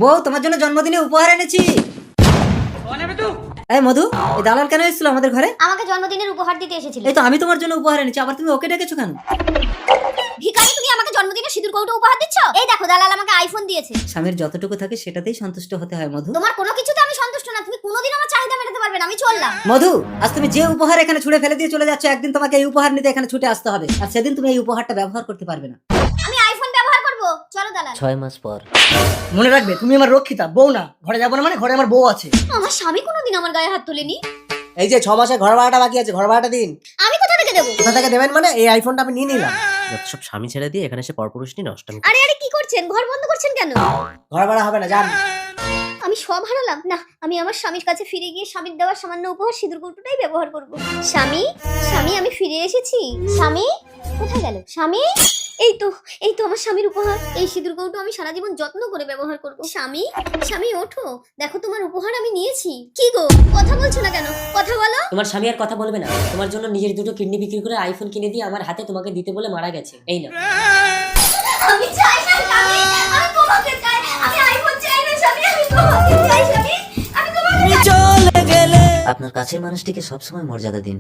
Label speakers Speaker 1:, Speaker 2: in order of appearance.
Speaker 1: বউ তোমার জন্য জন্মদিনে উপহার এনেছি। এই মধু, এই দালাল কেন এসেছিল আমাদের ঘরে?
Speaker 2: আমাকে জন্মদিনের উপহার দিতে এসেছিল।
Speaker 1: এই তো আমি তোমার জন্য উপহার এনেছি, আবার তুমি ওকে ডেকেছো কেন?
Speaker 2: ভিখারি, তুমি আমাকে জন্মদিনে সিঁদুর কৌটো উপহার দিচ্ছ? এই দেখো, দালাল আমাকে আইফোন দিয়েছে।
Speaker 1: স্বামীর যতটুকু থাকে সেটাতেই সন্তুষ্ট হতে হয় মধু।
Speaker 2: তোমার কোনো কিছুতে আমি সন্তুষ্ট না। তুমি কোনোদিন আমার চাহিদা মেটাতে পারবে না। আমি চললাম।
Speaker 1: মধু, আজ তুমি যে উপহার এখানে ছুঁড়ে ফেলে দিয়ে চলে যাচ্ছ, একদিন তোমাকে এই উপহার নিতে এখানে ছুটে আসতে হবে, আর সেদিন তুমি এই উপহারটা ব্যবহার করতে পারবে না।
Speaker 2: আমি আইফোন ব্যবহার করব। চলো দালাল।
Speaker 1: 6 মাস পর।
Speaker 3: মনে রাখবে তুমি আমার রক্ষিতা, বউ না। ঘরে যাবো না মানে ঘরে আমার বউ আছে।
Speaker 2: আমার স্বামী কোনোদিন আমার গায়ে হাত তোলেনি।
Speaker 3: এই যে 6 মাসে ঘর ভাড়াটা বাকি আছে, ঘর ভাড়াটা দিন।
Speaker 2: আমি কোথা থেকে দেবো?
Speaker 3: কোথা থেকে দেবেন মানে? এই আইফোনটা আমি নিয়ে নিলাম।
Speaker 4: যত সব স্বামী ছেড়ে দিয়ে এখানে এসে পরপুরুষ নিয়ে নষ্টামি।
Speaker 2: আরে আরে, কি করছেন? ঘর বন্ধ করছেন কেন?
Speaker 3: ঘর ভাড়া হবে না, যান।
Speaker 2: আমি সব হারালাম না। আমি আমার স্বামীর কাছে ফিরে গিয়ে স্বামীর দেওয়া সামান্য উপহার সিঁদুর কৌটোটাই ব্যবহার করব। স্বামী, স্বামী, আমি ফিরে এসেছি। স্বামী কোথায় গেল? স্বামী, এই তো আমার স্বামীর উপহার। এই সিঁদুর কৌটো আমি সারা জীবন যত্ন করে ব্যবহার করব। স্বামী, স্বামী ওঠো, দেখো তোমার উপহার আমি নিয়েছি। কি গো, কথা বলছো না কেন? কথা বলো।
Speaker 5: তোমার স্বামী আর কথা বলবে না। তোমার জন্য নিজের দুটো কিডনি বিক্রি করে আইফোন কিনে দিয়ে আমার হাতে তোমাকে দিতে বলে মারা গেছে। এই না,
Speaker 2: আমি চাই না স্বামী, আমি তোমাকে চাই। আমি আইফোন চাই না স্বামী, আমি তোমাকে চাই স্বামী, আমি তোমাকে চাই।
Speaker 1: আপনার কাছের মানুষটিকে সবসময় মর্যাদা দিন।